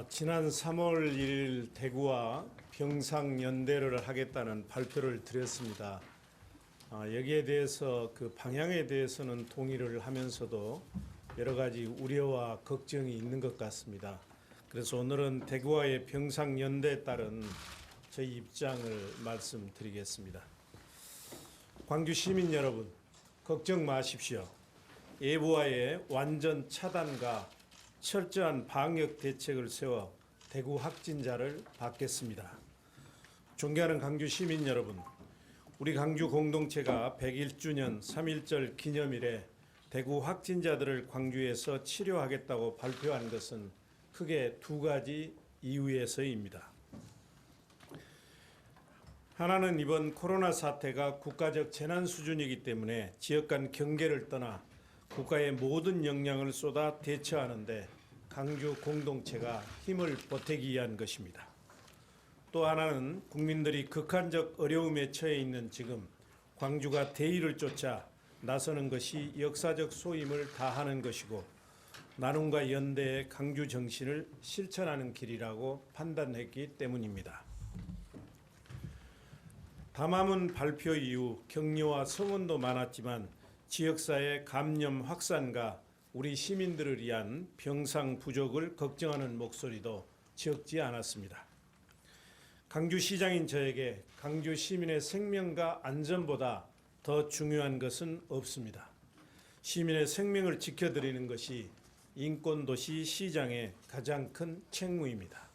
지난 3월 1일 대구와 병상연대를 하겠다는 발표를 드렸습니다. 여기에 대해서 그 방향에 대해서는 동의를 하면서도 여러 가지 우려와 걱정이 있는 것 같습니다. 그래서 오늘은 대구와의 병상연대에 따른 저희 입장을 말씀드리겠습니다. 광주 시민 여러분, 걱정 마십시오. 예부와의 완전 차단과 철저한 방역 대책을 세워 대구 확진자를 받겠습니다. 존경하는 광주 시민 여러분, 우리 광주 공동체가 101주년 3.1절 기념일에 대구 확진자들을 광주에서 치료하겠다고 발표한 것은 크게 두 가지 이유에서입니다. 하나는 이번 코로나 사태가 국가적 재난 수준이기 때문에 지역 간 경계를 떠나 국가의 모든 역량을 쏟아 대처하는데 광주 공동체가 힘을 보태기 위한 것입니다. 또 하나는 국민들이 극한적 어려움에 처해 있는 지금 광주가 대의를 쫓아 나서는 것이 역사적 소임을 다하는 것이고 나눔과 연대의 광주 정신을 실천하는 길이라고 판단했기 때문입니다. 담화문 발표 이후 격려와 성원도 많았지만 지역사회 감염 확산과 우리 시민들을 위한 병상 부족을 걱정하는 목소리도 적지 않았습니다. 광주시장인 저에게 광주 시민의 생명과 안전보다 더 중요한 것은 없습니다. 시민의 생명을 지켜드리는 것이 인권도시 시장의 가장 큰 책무입니다.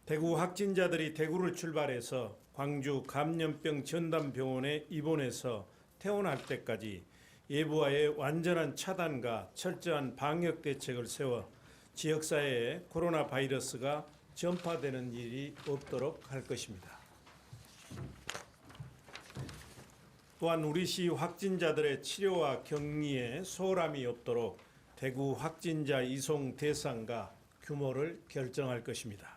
대구 확진자들이 대구를 출발해서 광주 감염병 전담병원에 입원해서 퇴원할 때까지 예부와의 완전한 차단과 철저한 방역 대책을 세워 지역사회에 코로나 바이러스가 전파되는 일이 없도록 할 것입니다. 또한 우리 시 확진자들의 치료와 격리에 소홀함이 없도록 대구 확진자 이송 대상과 규모를 결정할 것입니다.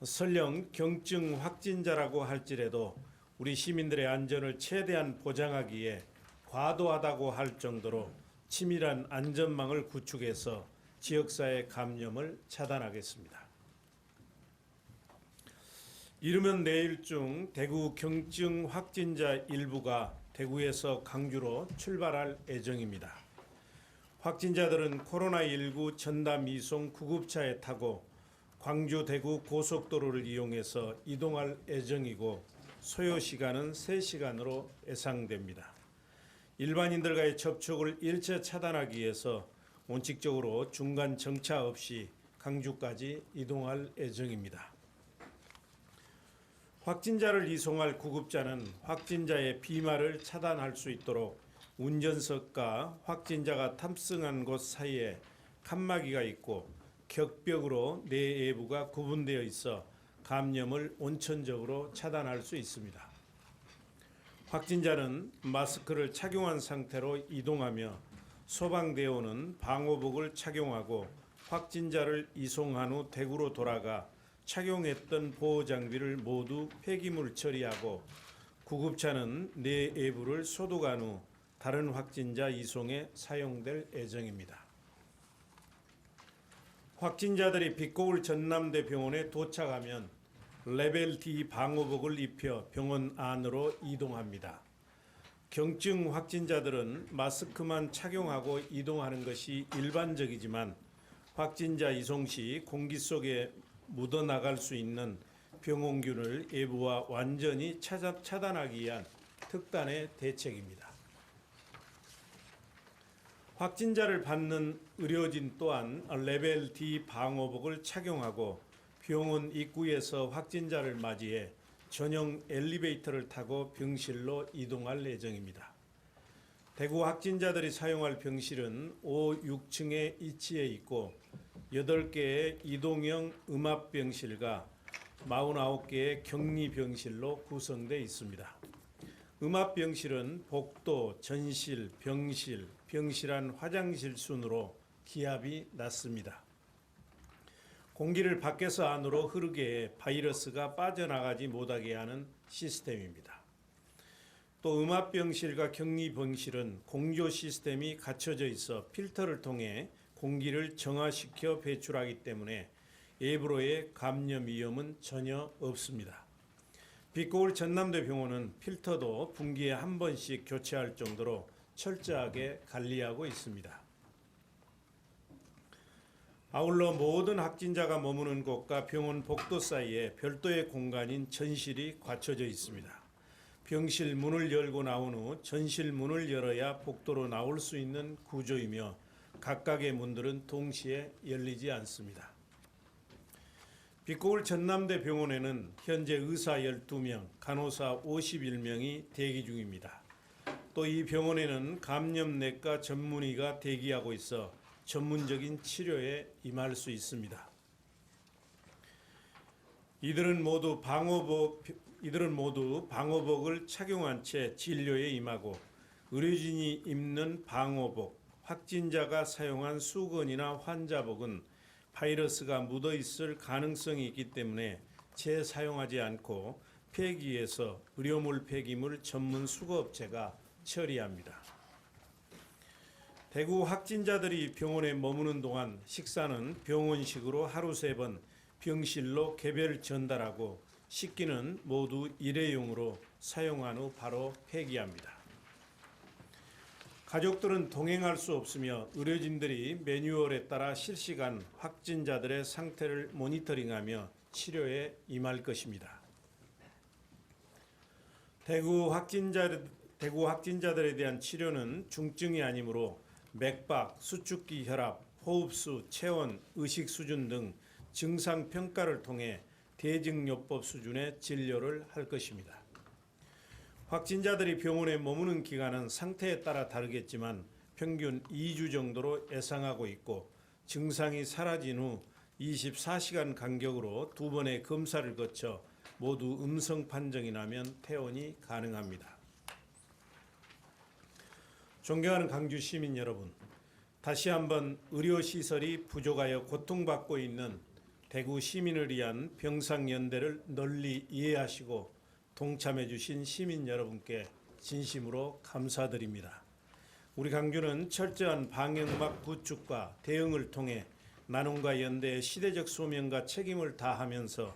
설령 경증 확진자라고 할지라도 우리 시민들의 안전을 최대한 보장하기에 과도하다고 할 정도로 치밀한 안전망을 구축해서 지역사회 감염을 차단하겠습니다. 이르면 내일 중 대구 경증 확진자 일부가 대구에서 광주로 출발할 예정입니다. 확진자들은 코로나19 전담 이송 구급차에 타고 광주 대구 고속도로를 이용해서 이동할 예정이고 소요 시간은 3시간으로 예상됩니다. 일반인들과의 접촉을 일체 차단하기 위해서 원칙적으로 중간 정차 없이 광주까지 이동할 예정입니다. 확진자를 이송할 구급차는 확진자의 비말을 차단할 수 있도록 운전석과 확진자가 탑승한 곳 사이에 칸막이가 있고 격벽으로 내외부가 구분되어 있어 감염을 원천적으로 차단할 수 있습니다. 확진자는 마스크를 착용한 상태로 이동하며 소방대원은 방호복을 착용하고 확진자를 이송한 후 대구로 돌아가 착용했던 보호장비를 모두 폐기물 처리하고 구급차는 내외부를 소독한 후 다른 확진자 이송에 사용될 예정입니다. 확진자들이 빛고울 전남대 병원에 도착하면 레벨 D 방호복을 입혀 병원 안으로 이동합니다. 경증 확진자들은 마스크만 착용하고 이동하는 것이 일반적이지만 확진자 이송 시 공기 속에 묻어나갈 수 있는 병원균을 예부와 완전히 차단하기 위한 특단의 대책입니다. 확진자를 받는 의료진 또한 레벨 D 방호복을 착용하고 병원 입구에서 확진자를 맞이해 전용 엘리베이터를 타고 병실로 이동할 예정입니다. 대구 확진자들이 사용할 병실은 5, 6층에 위치해 있고 8개의 이동형 음압병실과 49개의 격리병실로 구성되어 있습니다. 음압병실은 복도, 전실, 병실, 병실 안 화장실 순으로 기압이 낮습니다. 공기를 밖에서 안으로 흐르게 해 바이러스가 빠져나가지 못하게 하는 시스템입니다. 또 음압병실과 격리병실은 공조 시스템이 갖춰져 있어 필터를 통해 공기를 정화시켜 배출하기 때문에 외부로의 감염 위험은 전혀 없습니다. 빛고울 전남대 병원은 필터도 분기에 한 번씩 교체할 정도로 철저하게 관리하고 있습니다. 아울러 모든 확진자가 머무는 곳과 병원 복도 사이에 별도의 공간인 전실이 갖춰져 있습니다. 병실 문을 열고 나온 후 전실 문을 열어야 복도로 나올 수 있는 구조이며 각각의 문들은 동시에 열리지 않습니다. 빛고울 전남대 병원에는 현재 의사 12명, 간호사 51명이 대기 중입니다. 또 이 병원에는 감염내과 전문의가 대기하고 있어 전문적인 치료에 임할 수 있습니다. 이들은 모두 방호복을 착용한 채 진료에 임하고 의료진이 입는 방호복, 확진자가 사용한 수건이나 환자복은 바이러스가 묻어 있을 가능성이 있기 때문에 재사용하지 않고 폐기해서 의료물 폐기물 전문 수거업체가 처리합니다. 대구 확진자들이 병원에 머무는 동안 식사는 병원식으로 하루 3번 병실로 개별 전달하고 식기는 모두 일회용으로 사용한 후 바로 폐기합니다. 가족들은 동행할 수 없으며 의료진들이 매뉴얼에 따라 실시간 확진자들의 상태를 모니터링하며 치료에 임할 것입니다. 대구 확진자들에 대한 치료는 중증이 아니므로 맥박, 수축기 혈압, 호흡수, 체온, 의식 수준 등 증상 평가를 통해 대증요법 수준의 진료를 할 것입니다. 확진자들이 병원에 머무는 기간은 상태에 따라 다르겠지만 평균 2주 정도로 예상하고 있고 증상이 사라진 후 24시간 간격으로 2번의 검사를 거쳐 모두 음성 판정이 나면 퇴원이 가능합니다. 존경하는 강주 시민 여러분, 다시 한번 의료시설이 부족하여 고통받고 있는 대구 시민을 위한 병상연대를 널리 이해하시고 동참해 주신 시민 여러분께 진심으로 감사드립니다. 우리 강주는 철저한 방역막 구축과 대응을 통해 나눔과 연대의 시대적 소명과 책임을 다하면서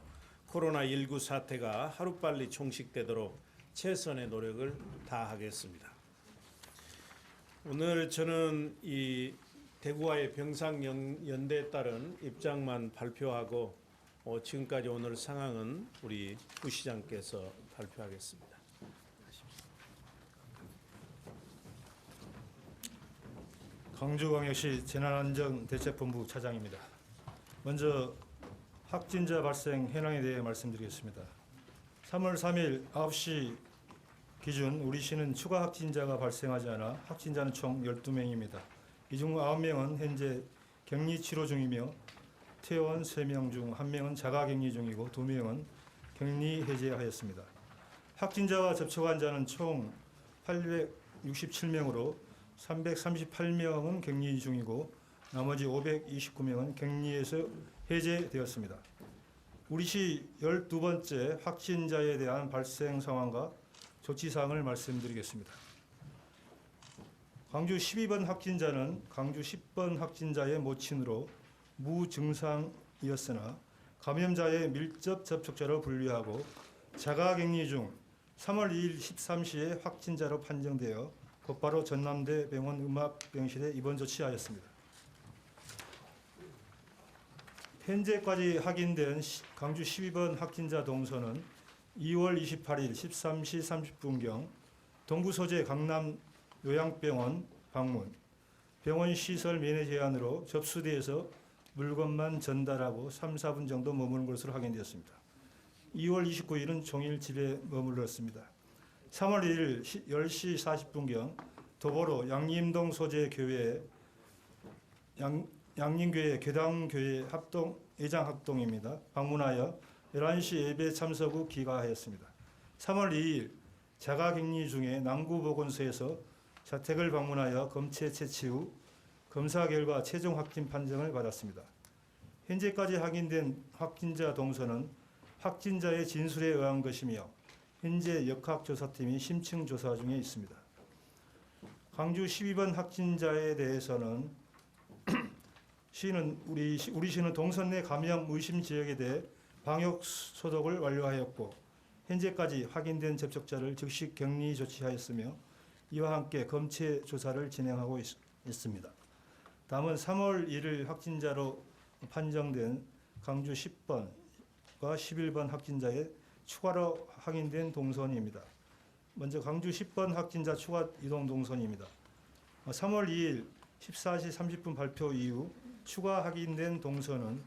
코로나19 사태가 하루빨리 종식되도록 최선의 노력을 다하겠습니다. 오늘 저는 이 대구와의 병상연대에 따른 입장만 발표하고 지금까지 오늘 상황은 우리 부시장께서 발표하겠습니다. 광주광역시 재난안전대책본부 차장입니다. 먼저 확진자 발생 현황에 대해 말씀드리겠습니다. 3월 3일 9시 기준 우리 시는 추가 확진자가 발생하지 않아 확진자는 총 12명입니다. 이 중 9명은 현재 격리 치료 중이며 퇴원 3명 중 1명은 자가격리 중이고 2명은 격리 해제하였습니다. 확진자와 접촉한 자는 총 867명으로 338명은 격리 중이고 나머지 529명은 격리에서 해제되었습니다. 우리 시 12번째 확진자에 대한 발생 상황과 조치사항을 말씀드리겠습니다. 광주 12번 확진자는 광주 10번 확진자의 모친으로 무증상이었으나 감염자의 밀접 접촉자로 분류하고 자가격리 중 3월 2일 13시에 확진자로 판정되어 곧바로 전남대 병원 음압병실에 입원 조치하였습니다. 현재까지 확인된 광주 12번 확진자 동선은 2월 28일 13시 30분경 동구 소재 강남 요양병원 방문, 병원 시설 면회 제한으로 접수대에서 물건만 전달하고 3, 4분 정도 머무는 것으로 확인되었습니다. 2월 29일은 종일 집에 머물렀습니다. 3월 1일 10시 40분경 도보로 양림동 소재 교회 양림교회 교당교회 예장 합동입니다. 방문하여 11시 예배 참석 후 귀가하였습니다. 3월 2일 자가격리 중에 남구보건소에서 자택을 방문하여 검체 채취 후 검사 결과 최종 확진 판정을 받았습니다. 현재까지 확인된 확진자 동선은 확진자의 진술에 의한 것이며 현재 역학조사팀이 심층 조사 중에 있습니다. 광주 12번 확진자에 대해서는 우리 시는 동선 내 감염 의심 지역에 대해 방역 소독을 완료하였고 현재까지 확인된 접촉자를 즉시 격리 조치하였으며 이와 함께 검체 조사를 진행하고 있습니다. 다음은 3월 1일 확진자로 판정된 강주 10번과 11번 확진자의 추가로 확인된 동선입니다. 먼저 강주 10번 확진자 추가 이동 동선입니다. 3월 2일 14시 30분 발표 이후 추가 확인된 동선은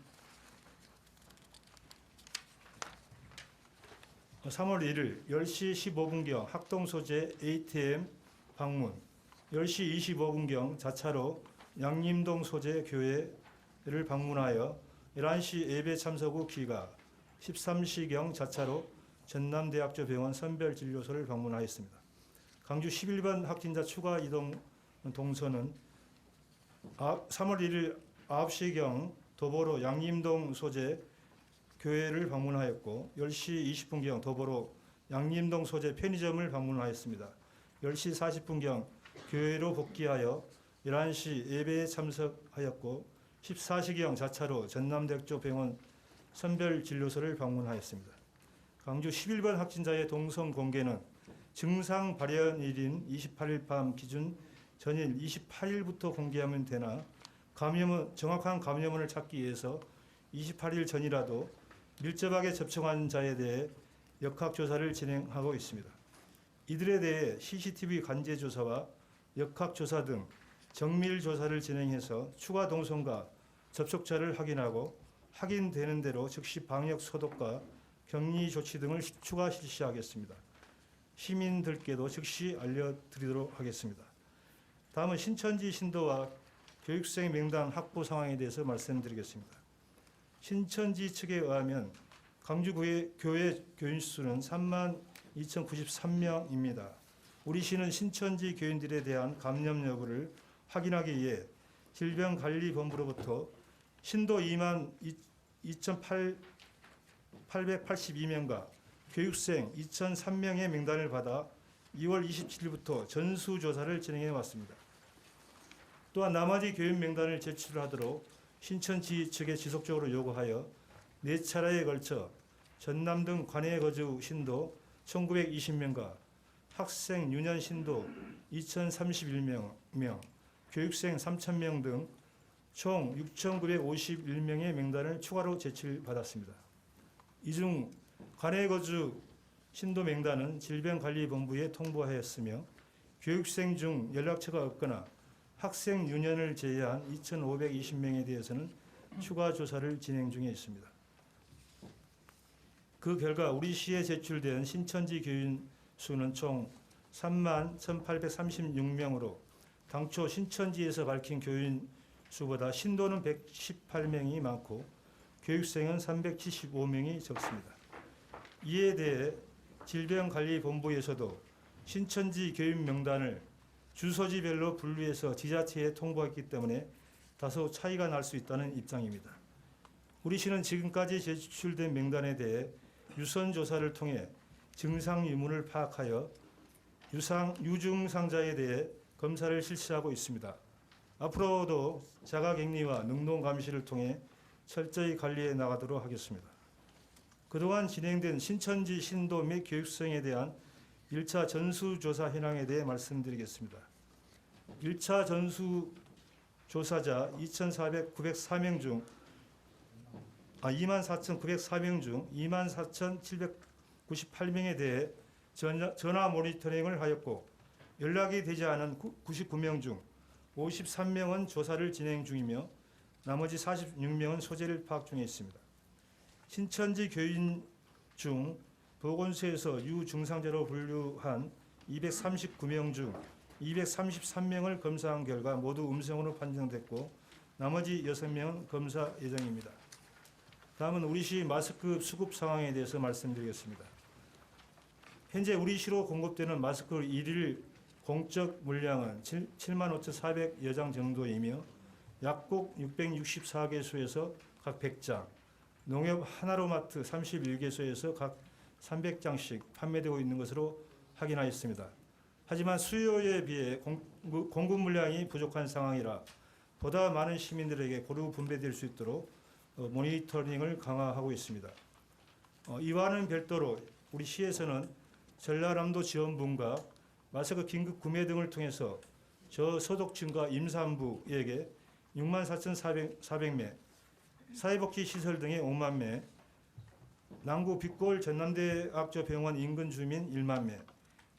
3월 1일 10시 15분경 학동 소재 ATM 방문, 10시 25분경 자차로 양림동 소재 교회를 방문하여 11시 예배 참석 후 귀가, 13시경 자차로 전남대학교 병원 선별진료소를 방문하였습니다. 강주 11번 확진자 추가 이동 동선은 3월 1일 9시경 도보로 양림동 소재 교회를 방문하였고 10시 20분경 도보로 양림동 소재 편의점을 방문하였습니다. 10시 40분경 교회로 복귀하여 11시 예배에 참석하였고 14시경 자차로 전남대학교 병원 선별진료소를 방문하였습니다. 강주 11번 확진자의 동선 공개는 증상 발현일인 28일 밤 기준 전일 28일부터 공개하면 되나 정확한 감염원을 찾기 위해서 28일 전이라도 밀접하게 접촉한 자에 대해 역학조사를 진행하고 있습니다. 이들에 대해 CCTV 관제조사와 역학조사 등 정밀조사를 진행해서 추가 동선과 접촉자를 확인하고 확인되는 대로 즉시 방역 소독과 격리 조치 등을 추가 실시하겠습니다. 시민들께도 즉시 알려드리도록 하겠습니다. 다음은 신천지 신도와 교육생 명단 확보 상황에 대해서 말씀드리겠습니다. 신천지 측에 의하면 강주 교회 교인 수는 32,093명입니다. 우리 시는 신천지 교인들에 대한 감염 여부를 확인하기 위해 질병관리본부로부터 신도 22,882명과 교육생 2,003명의 명단을 받아 2월 27일부터 전수조사를 진행해 왔습니다. 또한 나머지 교인 명단을 제출하도록 신천지 측에 지속적으로 요구하여 4차례에 걸쳐 전남 등 관내 거주 신도 1,920명과 학생 유년 신도 2,031명, 교육생 3,000명 등 총 6,951명의 명단을 추가로 제출받았습니다. 이 중 관내 거주 신도 명단은 질병관리본부에 통보하였으며 교육생 중 연락처가 없거나 학생 유년을 제외한 2,520명에 대해서는 추가 조사를 진행 중에 있습니다. 그 결과 우리 시에 제출된 신천지 교인 수는 총 31,836명으로 당초 신천지에서 밝힌 교인 수보다 신도는 118명이 많고 교육생은 375명이 적습니다. 이에 대해 질병관리본부에서도 신천지 교인 명단을 주소지별로 분류해서 지자체에 통보했기 때문에 다소 차이가 날 수 있다는 입장입니다. 우리 시는 지금까지 제출된 명단에 대해 유선 조사를 통해 증상 유무를 파악하여 유증상자에 대해 검사를 실시하고 있습니다. 앞으로도 자가격리와 능동 감시를 통해 철저히 관리해 나가도록 하겠습니다. 그동안 진행된 신천지 신도 및 교육생에 대한 1차 전수조사 현황에 대해 말씀드리겠습니다. 1차 전수조사자 24,904명 중 24,904명 중 24,798명에 대해 전화 모니터링을 하였고 연락이 되지 않은 99명 중 53명은 조사를 진행 중이며 나머지 46명은 소재를 파악 중에 있습니다. 신천지 교인 중 보건소에서 유증상자로 분류한 239명 중 233명을 검사한 결과 모두 음성으로 판정됐고 나머지 6명은 검사 예정입니다. 다음은 우리시 마스크 수급 상황에 대해서 말씀드리겠습니다. 현재 우리시로 공급되는 마스크 일일 공적 물량은 75,400여 장 정도이며 약국 664개소에서 각 100장, 농협 하나로마트 31개소에서 각 300장씩 판매되고 있는 것으로 확인하였습니다. 하지만 수요에 비해 공급 물량이 부족한 상황이라 보다 많은 시민들에게 고루 분배될 수 있도록 모니터링을 강화하고 있습니다. 이와는 별도로 우리 시에서는 전라남도 지원분과 마스크 긴급 구매 등을 통해서 저소득층과 임산부에게 64,400매, 사회복지 시설 등의 5만 매, 남구 빛골 전남대학교 병원 인근 주민 1만 매,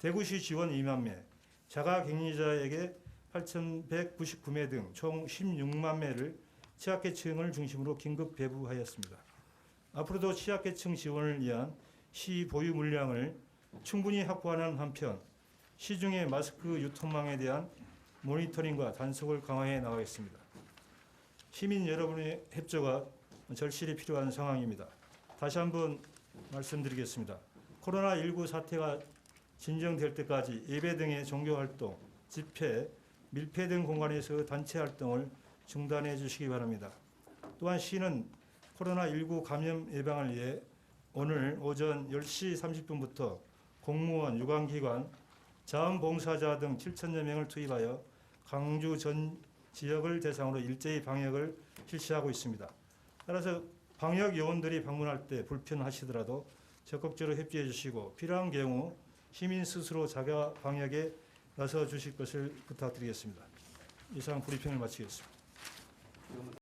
대구시 지원 2만 매, 자가격리자에게 8,199매 등 총 16만 매를 취약계층을 중심으로 긴급 배부하였습니다. 앞으로도 취약계층 지원을 위한 시 보유 물량을 충분히 확보하는 한편 시중의 마스크 유통망에 대한 모니터링과 단속을 강화해 나가겠습니다. 시민 여러분의 협조가 절실히 필요한 상황입니다. 다시 한번 말씀드리겠습니다. 코로나19 사태가 진정될 때까지 예배 등의 종교활동, 집회, 밀폐 등 공간에서 단체 활동을 중단해 주시기 바랍니다. 또한 시는 코로나19 감염 예방을 위해 오늘 오전 10시 30분부터 공무원, 유관기관, 자원봉사자 등 7천여 명을 투입하여 광주 전 지역을 대상으로 일제히 방역을 실시하고 있습니다. 따라서 방역 요원들이 방문할 때 불편하시더라도 적극적으로 협조해 주시고 필요한 경우 시민 스스로 자가 방역에 나서 주실 것을 부탁드리겠습니다. 이상 브리핑을 마치겠습니다.